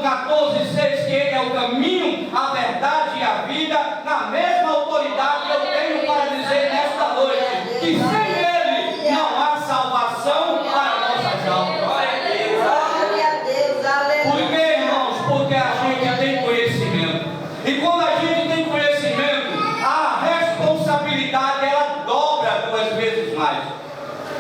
14,6, que Ele é o caminho, a verdade e a vida, na mesma autoridade eu tenho para dizer nesta noite, que sem Ele não há salvação para a nossa alma. Glória a Deus, aleluia. Por quê, irmãos? Porque a gente tem conhecimento. E quando a gente tem conhecimento, a responsabilidade ela dobra 2 vezes mais.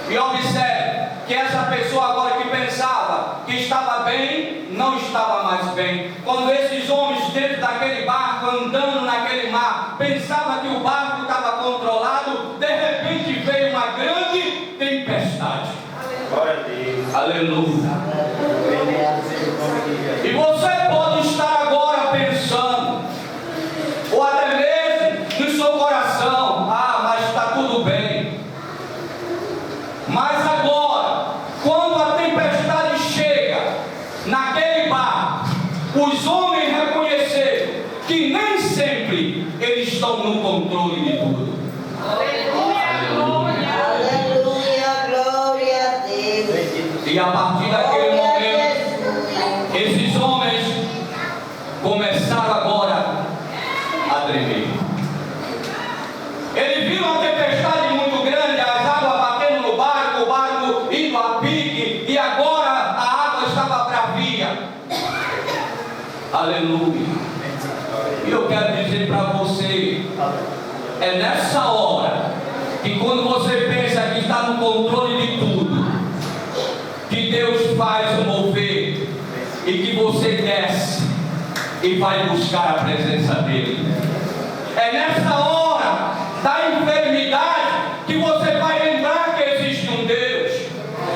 E observe que essa pessoa agora que pensava que estava bem, não estava mais bem. Quando esses homens dentro daquele barco, andando naquele mar, pensavam que o barco estava controlado, de repente veio uma grande tempestade. Glória a Deus. Aleluia. E você pode estar agora pensando, ou até mesmo no seu coração, mas está tudo bem. Mas agora, quando a tempestade chega naquele barco, os homens reconheceram que nem sempre eles estão no controle de tudo. Aleluia, glória a Deus. E a partir daquele momento, esses homens começaram agora a tremer. Eles viram uma tempestade muito grande, as águas batendo no barco, o barco indo a pique, e agora a água estava bravia. Aleluia. E eu quero dizer para você, é nessa hora que quando você pensa que está no controle de tudo, que Deus faz o mover e que você desce e vai buscar a presença dele. É nessa hora da enfermidade que você vai lembrar que existe um Deus.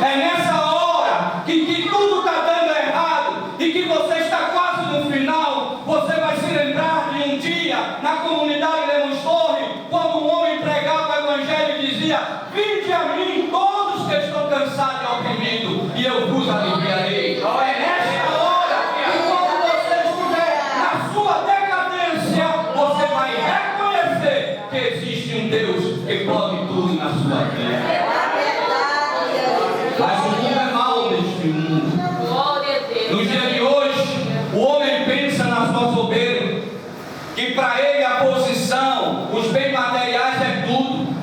É nessa hora que tudo está dando errado e que você está quase no final. Você vai se lembrar de um dia na comunidade Lemos Torre, quando um homem pregava o evangelho e dizia: vinde a mim todos que estão cansados e oprimidos, e eu vos aliviarei. É nessa hora que quando você estiver na sua decadência, você vai reconhecer que existe um Deus que pode tudo na sua vida. Mas o mundo é mau neste mundo. Glória a Deus. No dia de hoje, o homem pensa na sua soberba, que para ele a posição, os bens materiais é tudo.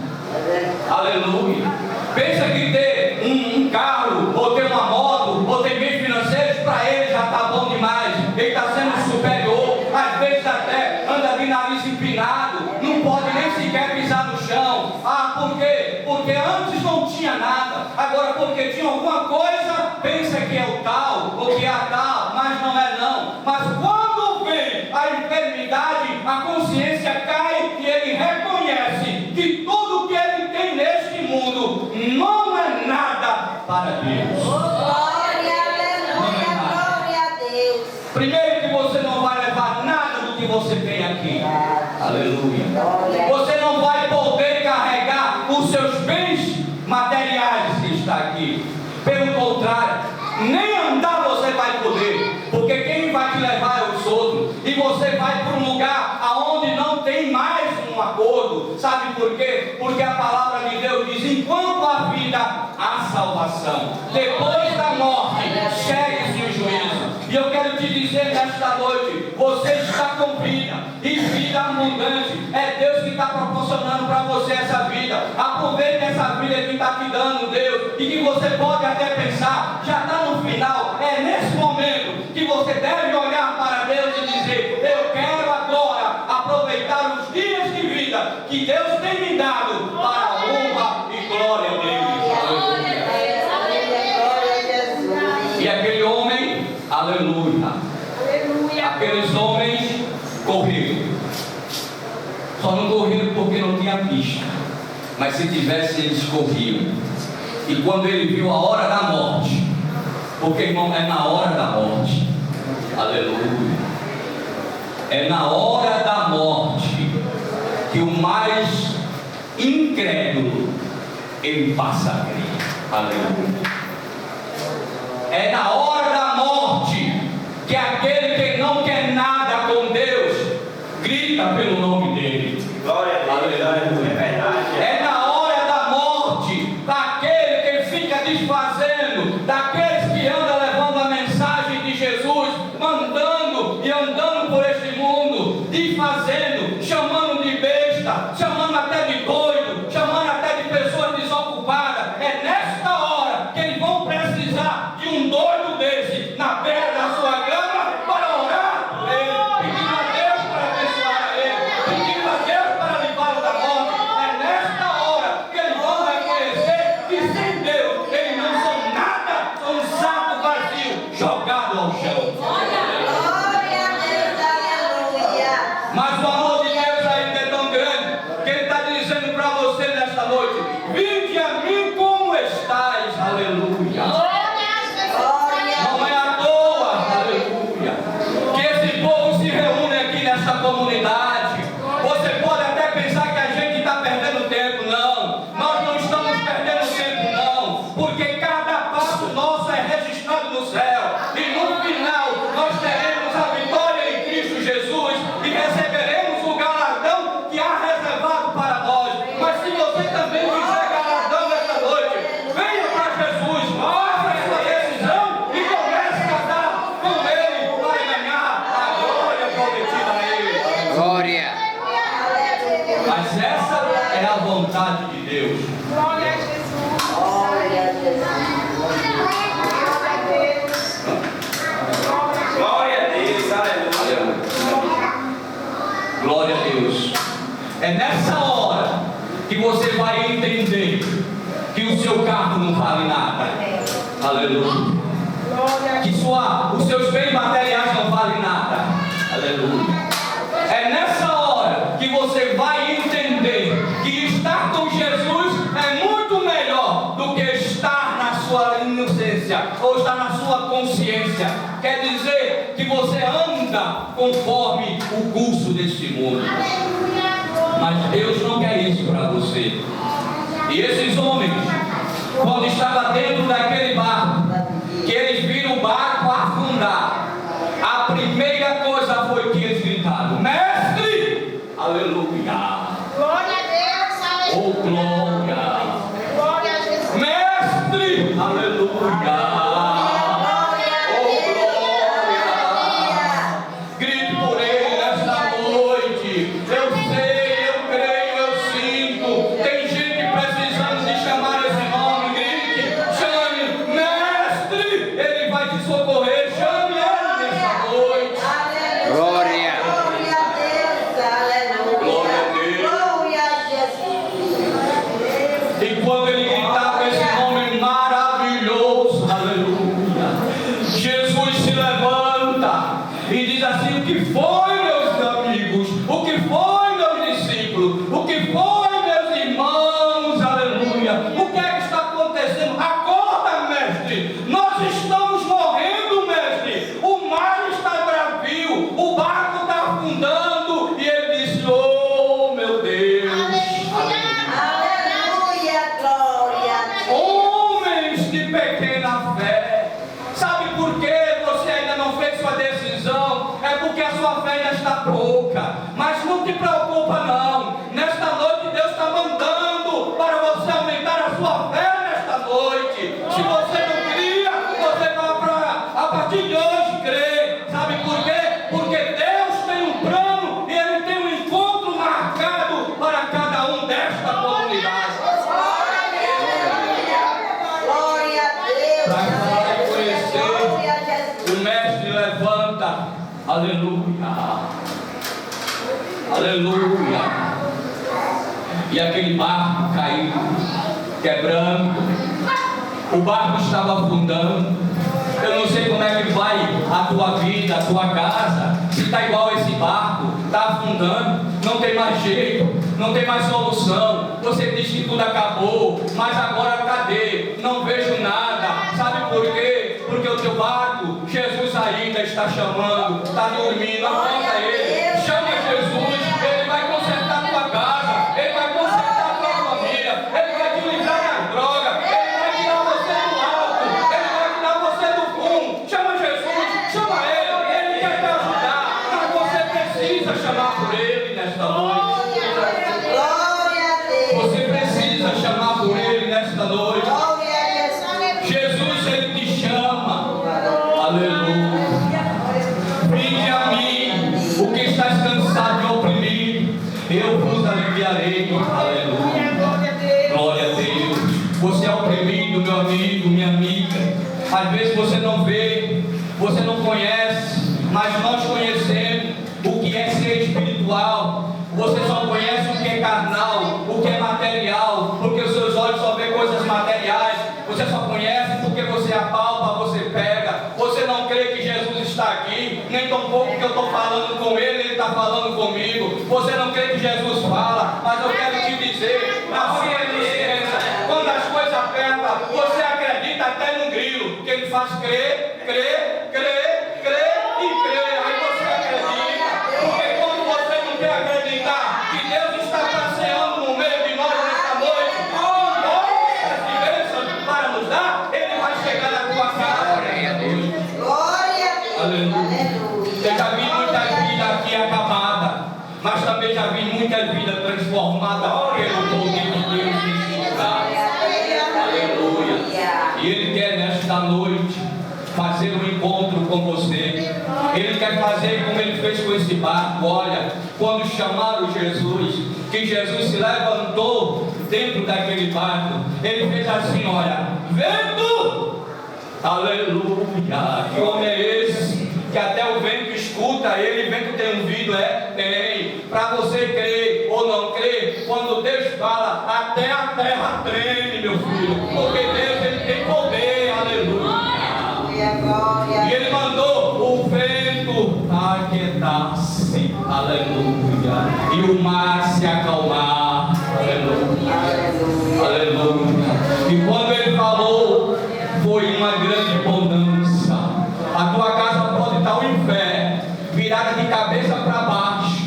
Aleluia. Pensa que ter um carro, ou ter uma moto, ou ter bens financeiros, para ele já está bom demais. Ele está sendo superior. Às vezes até anda de nariz empinado, não pode nem sequer pisar no chão. Por quê? Porque antes não tinha nada. Agora, porque tinha alguma coisa, pensa que é o tal, ou que é a tal, mas não é não. Mas quando vem a enfermidade, a consciência cai e ele reconhece que tudo que ele tem neste mundo não é nada para Deus. Glória, aleluia, glória a Deus. Primeiro, que você não vai levar nada do que você tem aqui. Aleluia. Você não vai poder carregar os seus bens materiais que está aqui. Pelo contrário, nem andar você vai poder, porque quem vai te levar é os outros, e você vai para um lugar aonde não tem mais um acordo. Sabe por quê? Porque a palavra de Deus diz: enquanto há vida, há salvação. Depois da morte, segue-se o juízo. E eu quero te dizer nesta noite, você está com vida, e vida abundante. É Deus que está proporcionando para você essa vida. Aproveite essa vida que está te dando, Deus, e que você pode até pensar, já está no final. É nesse momento que você deve olhar para Deus e dizer: eu quero agora aproveitar os dias de vida que Deus tem me dado para a honra e glória dele. E aquele homem, aleluia, aqueles homens correram. Só não correram porque não tinha pista, mas se tivesse eles corriam. E quando ele viu a hora da morte, porque, irmão, é na hora da morte, aleluia, é na hora da morte que o mais incrédulo ele passa a crer. Aleluia. É na hora da morte que aquele que não quer nada com Deus grita pelo nome dele. Glória a Deus. Aleluia. É verdade. É na hora da morte daquele que fica desfazendo, daqueles que andam levando a mensagem de Jesus, mandando É nessa hora que você vai entender que o seu carro não vale nada. Aleluia. Que os seus bens materiais não valem nada. Aleluia. É nessa hora que você vai entender que estar com Jesus é muito melhor do que estar na sua inocência ou estar na sua consciência. Quer dizer que você anda conforme o curso deste mundo. Mas Deus não quer isso para você. E esses homens, quando estavam dentro daquele barco, que eles viram o barco afundar, a primeira coisa foi que eles gritaram: Mestre! Aleluia! Glória a Deus, Oh, glória! glória a Jesus. Mestre! Aleluia! Grite por ele nesta noite. Eu sei, eu creio, eu sinto. Tem gente precisando de chamar esse nome. Grite, chame, mestre. Ele vai te socorrer. Chame ele nesta noite. Glória. Glória a Deus, aleluia. Glória a Deus. Glória a Jesus. E quando ele gritava esse nome maravilhoso, aleluia, Jesus se levanta e diz assim: o que foi, meus amigos? O que foi, meus discípulos? O que foi, meus irmãos? Aleluia. O que é que está acontecendo? Acorda, mestre. Nós estamos morrendo, mestre. O mar está bravio. O barco está afundando. E ele disse: oh, meu Deus. Aleluia, glória a Deus. Homens de pequena fé. Sabe por que você ainda não fez sua decisão? É porque a sua fé ainda está pouca. Mas não te preocupa não. Nesta noite Deus está mandando para você aumentar a sua fé nesta noite. Se você não cria, você vai a partir de hoje crer. Sabe por quê? Porque Deus tem um plano e Ele tem um encontro marcado para cada um desta comunidade. Glória a Deus. Para reconhecer, Glória a Jesus. o mestre levanta. Aleluia. Aleluia. E aquele barco caiu, quebrando. O barco estava afundando. Eu não sei como é que vai a tua vida, a tua casa. Se está igual esse barco, está afundando, não tem mais jeito, não tem mais solução. Você diz que tudo acabou, mas agora cadê? Não vejo nada. Sabe por quê? Porque o teu barco, Jesus ainda está chamando, está dormindo. Acorda ele, chama Jesus. Ele vai consertar a tua casa, ele vai consertar a tua família, ele vai te livrar das drogas, ele vai tirar você do alto, ele vai tirar você do fundo. Chama Jesus, chama ele quer te ajudar, mas você precisa chamar por ele nesta noite. Glória a Deus. Você precisa chamar por ele nesta noite. Glória a Jesus. Jesus, ele te chama. Aleluia. Vinde a mim, o que estás cansado e oprimido, eu vos aliviarei. Aleluia. Glória a Deus. Você é oprimido, meu amigo, minha amiga. Às vezes você não vê, você não conhece, mas nós conhecemos o que é ser espiritual. Você só conhece o que é carnal, o que é material, porque os seus olhos só vê coisas materiais. Você só conhece porque você apalpa, você pega. Você não crê que Jesus está aqui, nem tão pouco que eu estou falando com ele, ele está falando comigo. Você não crê que Jesus fala, mas eu quero te dizer, na sua existência, quando as coisas apertam, você acredita até no grilo, porque ele faz crer, crer, crer, crer e crer. Aí você acredita, porque quando você não quer acreditar que Deus está passeando no meio de nós nesta noite, com nossas bênçãos para nos dar, ele vai chegar na tua casa. Glória a Deus. Aleluia. Eu já vi muita vida aqui acabada, mas também já vi muita vida transformada pelo poder de Deus neste lugar. Aleluia. E Ele quer nesta noite fazer um encontro com você. Ele quer fazer como Ele fez com esse barco. Olha, quando chamaram Jesus, que Jesus se levantou dentro daquele barco, Ele fez assim, olha, vento! Aleluia! Que homem é esse? Que até o vento escuta ele, o vento tem ouvido, tem. Para você crer ou não crer, até a terra treme, meu filho, porque Deus ele tem poder, aleluia. Glória. E ele mandou o vento aquietar-se, aleluia, e o mar se acalmar, aleluia, aleluia. E quando ele falou, foi uma grande bonança. A tua casa pode estar o inferno, virada de cabeça para baixo,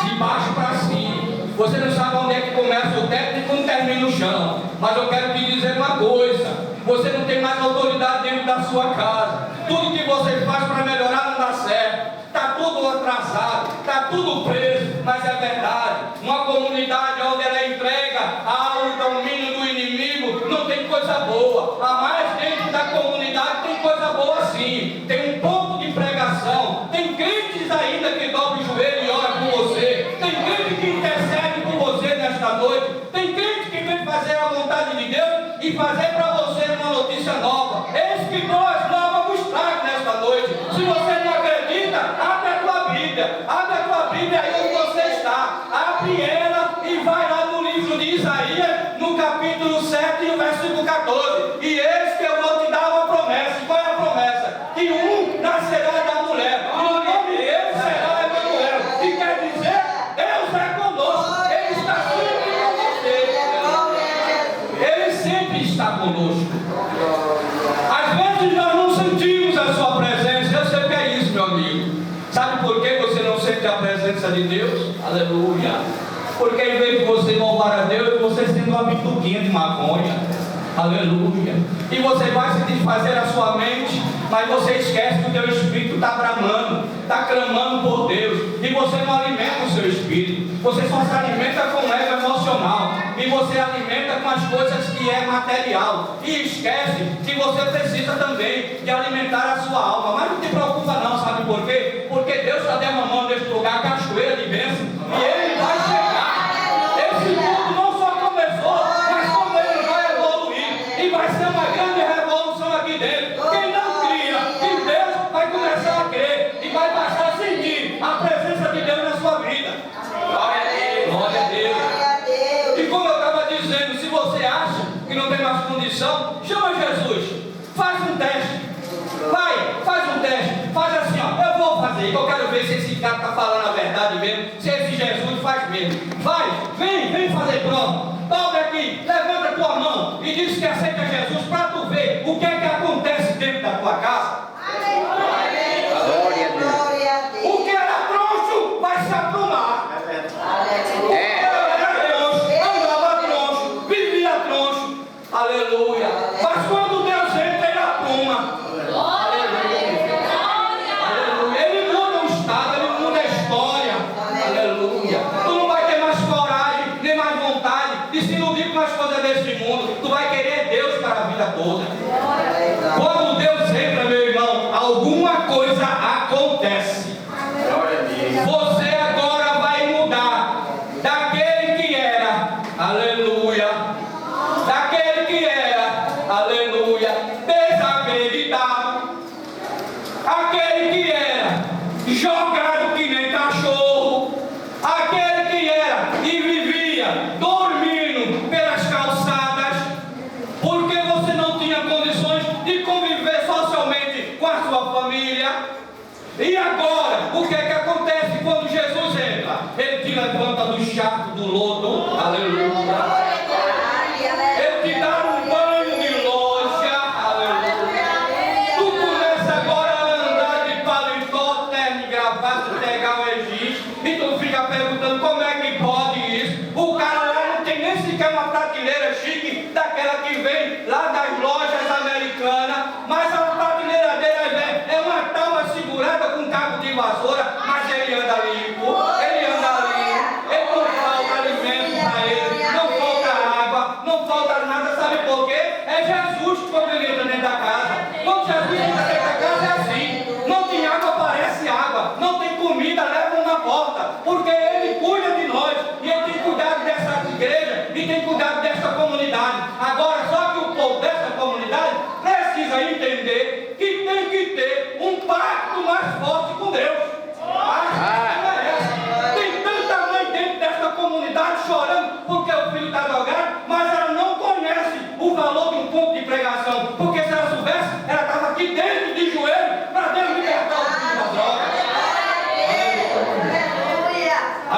de baixo para cima. Você não sabe onde é que começa o teto e quando termina o chão. Mas eu quero te dizer uma coisa: você não tem mais autoridade dentro da sua casa. Tudo que você faz para melhorar não dá certo. Está tudo atrasado, está tudo preso. Mas é verdade, uma comunidade onde ela entrega ao domínio do inimigo não tem coisa boa. A mais dentro da comunidade tem coisa boa sim. Tem um ponto de pregação. Tem crentes ainda que dobram o joelho e oram por você. Tem crente que intercede por você nesta noite. Tem crente que vem fazer a vontade de Deus e fazer para você uma notícia nova. Eis que nós vamos trazer nesta noite. Se você não acredita, abre a tua Bíblia. Abre a tua Bíblia aí onde você está. Abre ela e vai lá no livro de Isaías, no capítulo 7 e o versículo 14. E eis que eu vou te dar uma promessa. Qual é a promessa? Que um nascerá da mulher. E o nome dele será Emanuel. E quer dizer, Deus é conosco. Ele está sempre com você. Ele sempre está conosco. Às vezes nós não sentimos a sua presença. Eu sei que é isso, meu amigo. Sabe por que você não sente a presença de Deus? Aleluia. Porque em vez de você louvar a Deus, você sente uma bituquinha de maconha. Aleluia. E você vai se desfazer a sua mente, mas você esquece que o teu espírito está bramando, está clamando por Deus. E você não alimenta o seu espírito. Você só se alimenta com o ego emocional. E você alimenta com as coisas que é material. E esquece que você precisa também de alimentar a sua alma. Mas não te preocupa não, sabe por quê? Porque Deus está derramando neste lugar a cachoeira de bênção. E Ele vai chegar. Esse mundo não só começou, mas como ele vai evoluir. E vai ser uma grande revolução aqui dentro. Quem não cria em Deus vai começar a crer. E vai passar a sentir a presença de Deus na sua vida. Glória a Deus. Glória a Deus. E como eu estava dizendo, se você acha que não tem mais condição, chama Jesus. Faz um teste. Vai, faz um teste. Faz assim, ó. Eu vou fazer. Eu quero ver se esse cara está falando a verdade mesmo. Se esse Jesus faz mesmo. Vai, vem fazer pronto. Dobra aqui, levanta a tua mão e diz que aceita Jesus para tu ver o que é que acontece dentro da tua casa. Glória a Deus. O que era troncho vai se aprumar. O que era troncho, andava troncho, vivia troncho. Aleluia. Mas quando Deus entra, ele apruma. Ele muda o estado, ele muda a história. Aleluia. Tu não vai ter mais coragem, nem mais vontade de se iludir com as coisas deste mundo. Tu vai querer Deus para a vida toda. Quando Deus entra, meu irmão, alguma coisa acontece. Você agora vai mudar daquele que era, aleluia, daquele que era, aleluia, desacreditado, aquele que era jogado que nem cachorro, aquele que era e vivia dormindo pelas calçadas, porque você não tinha condições de conviver socialmente com a sua família. E agora, o que é que acontece quando Jesus entra? Ele te levanta do charco do lodo, aleluia. Ele te dá um banho de loja, aleluia. Tu começa agora a andar de paletó, terno e gravata, pegar o registro, e tu fica perguntando como é que pode isso. O cara lá não tem nem sequer uma prateleira chique, daquela que vem lá das lojas americanas, mas a prateleira dele é uma tábua segurada com cabo de vassoura, mas ele anda limpo, ele não falta alimento para ele, não falta água, não falta nada, sabe por quê? É Jesus quando ele entra dentro da casa. Quando Jesus entra dentro da casa é assim, não tem água, aparece água, não tem comida, levam na porta, porque ele cuida de nós, e ele tem cuidado dessa igreja, e tem cuidado dessa comunidade. Agora, só que o povo dessa comunidade precisa entender que tem que ter um pacto mais forte com Deus. Tem tanta mãe dentro dessa comunidade chorando porque o filho está drogado, mas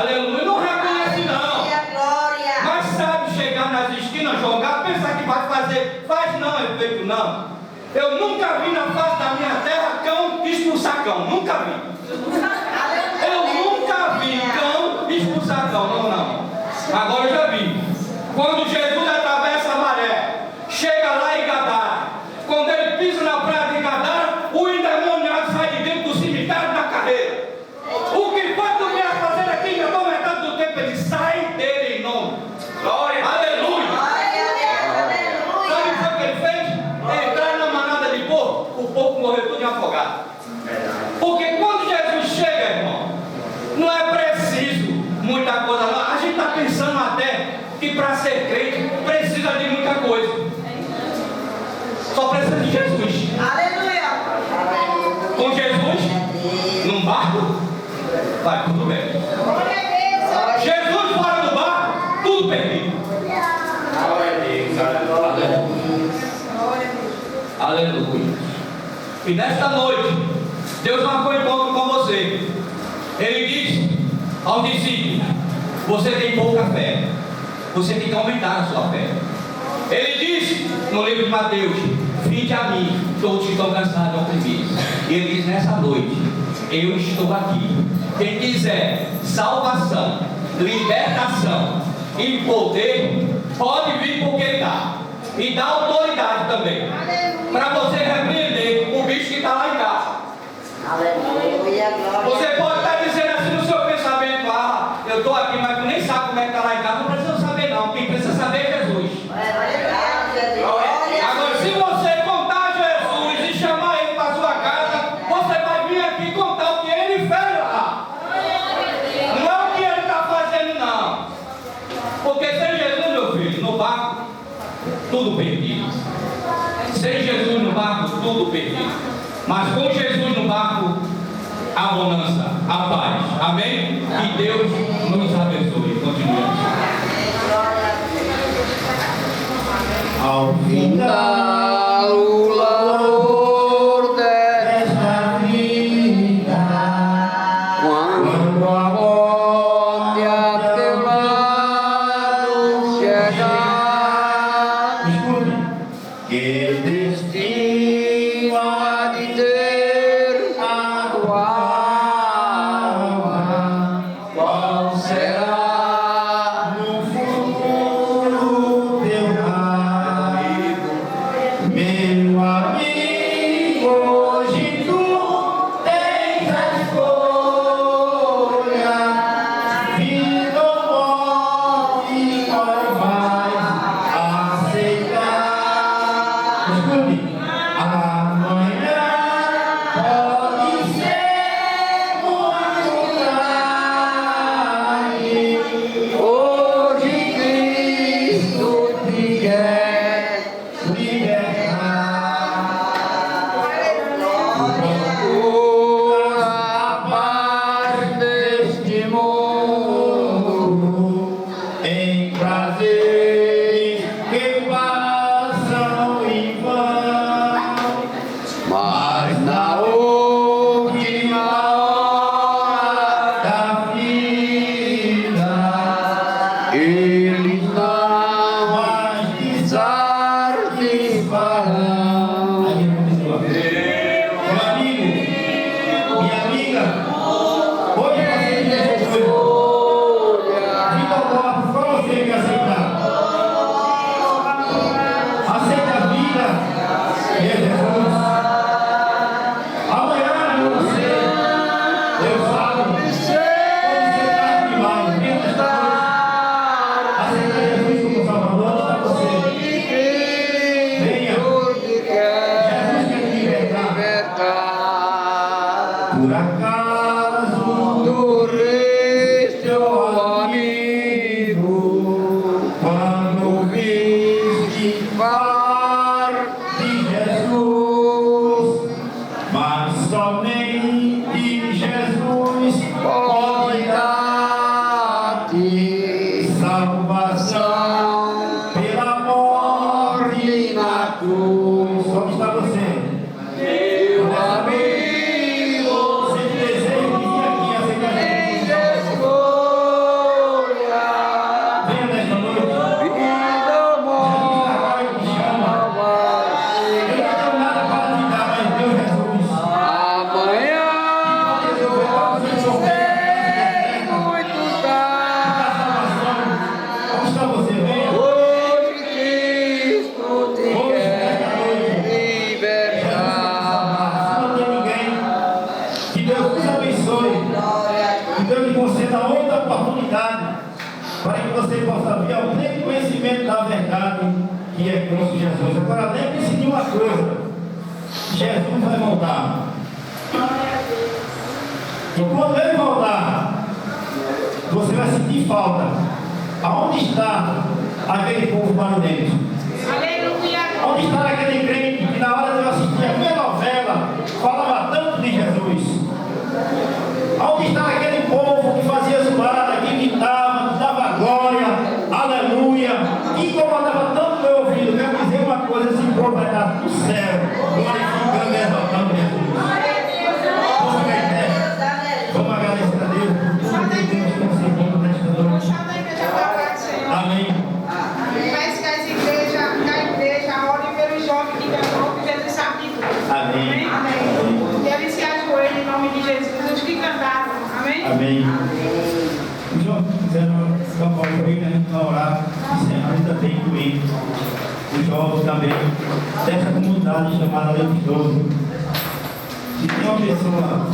Aleluia. Não reconhece não. Glória. Mas sabe chegar nas esquinas, jogar, pensar que vai fazer. Faz não, efeito não. Eu nunca vi na face da minha terra cão expulsar cão. Nunca vi. Eu nunca vi cão expulsar cão. Não, não. Agora eu já vi. Quando Jesus atravessa a maré, chega lá em Gadara. Quando ele pisa na praia de Gadara, o endemoniado sai de dentro do cemitério da carreira. O que foi que tu vier fazer aqui, meu irmão? Metade do tempo ele sai dele em nome. Glória. Aleluia. Sabe o que foi que ele fez? Entrar na manada de porco, o porco morreu tudo afogado. Porque quando Jesus chega, irmão, não é preciso muita coisa não. A gente está pensando até que para ser crente precisa de muita coisa. Só precisa de Jesus. Aleluia. Com Jesus, num barco, vai tudo bem. Jesus fora do barco, tudo perdido. Glória a Deus. Aleluia. E nesta noite, Deus marcou encontro com você. Ele disse aos discípulos: você tem pouca fé, você tem que aumentar a sua fé. Ele disse no livro de Mateus: vinde a mim, todos que estão cansados e oprimidos. E ele diz nessa noite: eu estou aqui. Quem quiser salvação, libertação e poder, pode vir porque ele dá. E dá autoridade também, para você repreender o bicho que está lá em casa. Aleluia. Você Glória. pode estar dizendo assim no seu pensamento: ah, eu estou aqui, mas tu nem sabe como é que está lá em casa. Não precisa saber não, quem precisa saber é Jesus. Agora, se você contar Jesus e chamar ele para sua casa, você vai vir aqui contar o que ele fez lá. Não é o que ele está fazendo não. Porque sem Jesus, meu filho, no barco, tudo perdido. Sem Jesus no barco, tudo perdido. Mas com Jesus no barco, a bonança, a paz. Amém? Que Deus nos abençoe. Continuemos. Ao final o labor desta vida, quando a morte a teu lado chegar, que destino há de ter a tua alma, qual será no futuro teu amigo, meu amigo, hoje tu tens a escolha, vida ou morte, qual vais aceitar? Escute, amanhã pode ser muito tarde. Hoje Cristo te quer libertar. Procura a paz deste mundo em prazeres que passam em vão, mas na última hora da vida eles não mais desartifarão. Meu amigo, minha amiga, hoje você tem escolha. Vida ou morte, só você que aceitar. Aceita a vida e Jesus. Amanhã eu não sei, Deus sabe. Pode ser tarde demais, menos da noite. Aceita Jesus como Salvador, está você. Venha. Jesus quer te libertar. Por acaso dormiste, oh amigo, quando viste falar de Jesus, mas somente Jesus pode dar-te salvação pela morte na cruz. Como está você? Meu amigo, você deseja vir aqui aceitar Jesus? para que você possa vir ao pleno conhecimento da verdade que é Cristo Jesus. Agora lembre-se de uma coisa: Jesus vai voltar. E quando ele voltar, você vai sentir falta. Aonde está aquele povo barulhento? Onde está aquele crente que na hora de eu assistir a minha novela falava tanto de Jesus? Onde está aquele povo que fazia zoada, que gritava, que dava glória, aleluia, que incomodava tanto meu ouvido? Quero dizer uma coisa: esse povo vai estar no céu, glorificando e exaltando Jesus. Vamos agradecer a Deus por tudo que Deus conseguiu nesta noite. Amém. Peço que a igreja ore pelos jovens que cantam Jesus sabe tudo. Amém. Amém. Que eles se ajoelhem em nome de Jesus, os que cantaram. Amém. Amém. João, dizendo que eu vou orar, encerrar ainda bem comigo. Os jovens também, dessa comunidade chamada Leite 12. Se tem uma pessoa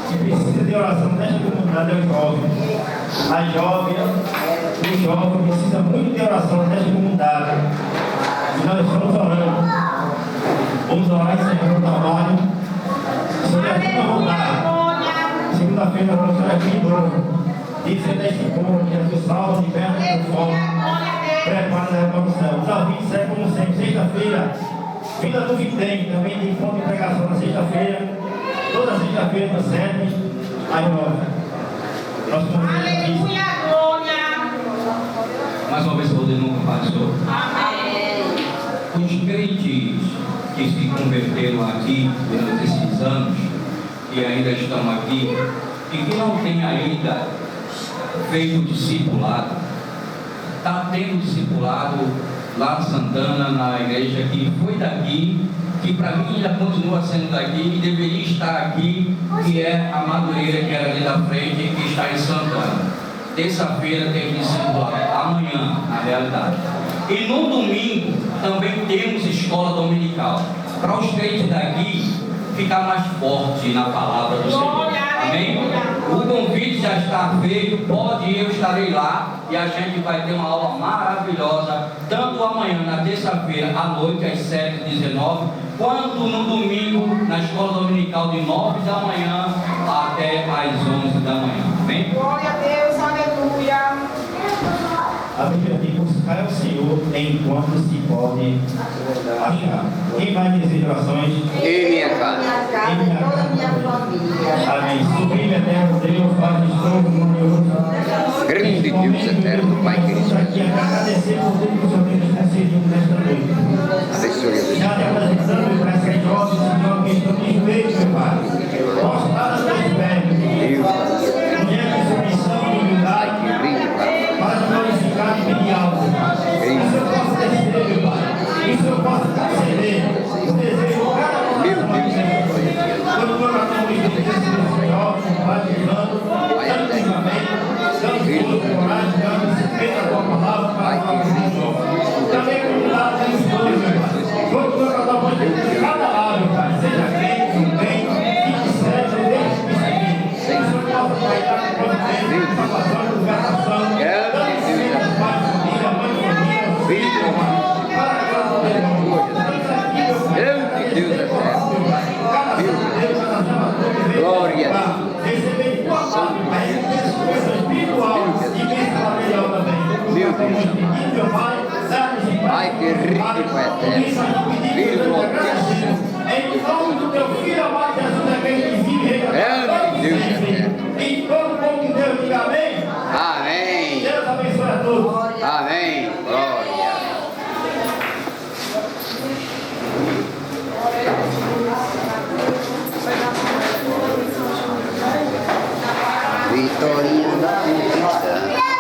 que precisa de oração nesta comunidade, é o jovem. A jovem, o jovem precisa muito de oração nesta comunidade. E nós estamos orando. Vamos orar encerrando o trabalho. Sobre a sua vontade. Segunda-feira nós vamos estar aqui de novo. Dizendo a este povo que Jesus salva, liberta do fogo. Prepara para o céu. Os ouvintes serão como sempre. Sexta-feira, Vida do Vitem, também tem encontro de pregação na sexta-feira. Toda sexta-feira, das 7 às 9. Aleluia, glória. Mais uma vez, eu vou dizer nunca passou. Amém. Os crentes que se converteram aqui durante esses anos, que ainda estão aqui, e que não têm ainda feito discipulado, está tendo discipulado lá em Santana, na igreja que foi daqui, que para mim ainda continua sendo daqui e deveria estar aqui, que é a Madureira, que era ali da frente e que está em Santana. Terça-feira tem discipulado, amanhã, na realidade. E no domingo também temos escola dominical, para os crentes daqui ficar mais forte na palavra do Senhor. Amém? O convite já está feito, pode ir, eu estarei lá e a gente vai ter uma aula maravilhosa, tanto amanhã, na terça-feira, à noite, às 7h19, quanto no domingo, na escola dominical, de 9 da manhã até às 11 da manhã. Amém? Glória a Deus, aleluia. A Bíblia diz: buscar o Senhor enquanto se pode achar. Quem vai dizer orações? Em minha casa. Minha casa e toda a minha família. Amém. Sublime eterno Deus, Pai de todo glorioso. Grande Deus eterno, Pai querido. Aqui agradecer por tudo que o Senhor tem nos concedido nesta noite. Abençoe. Já te apresentando para essas jovens, Senhor, que estão de joelhos, meu Pai. Prostradas aos pés. Mulher de submissão e humildade. Para glorificar e pedir algo. Que o Senhor possa descer, meu Pai. Que o Senhor possa conceder o desejo de cada coração. Quando nós estamos dentro desse jovem, Pai, dando livramento, dando força, coragem, dando respeito à tua palavra para a palavra do Senhor. Também cuidado dos dois, meu Pai. Quando nós estamos dentro de cada lado, meu Pai, seja crente, não crente, que seja, deixe de seguir. Que o Senhor possa cuidar com todo tempo, salvação, libertação. Glória a Deus. Pai querido, Pai eterno. Filho em nome do teu filho amado Jesus, é quem vive. Grande Deus.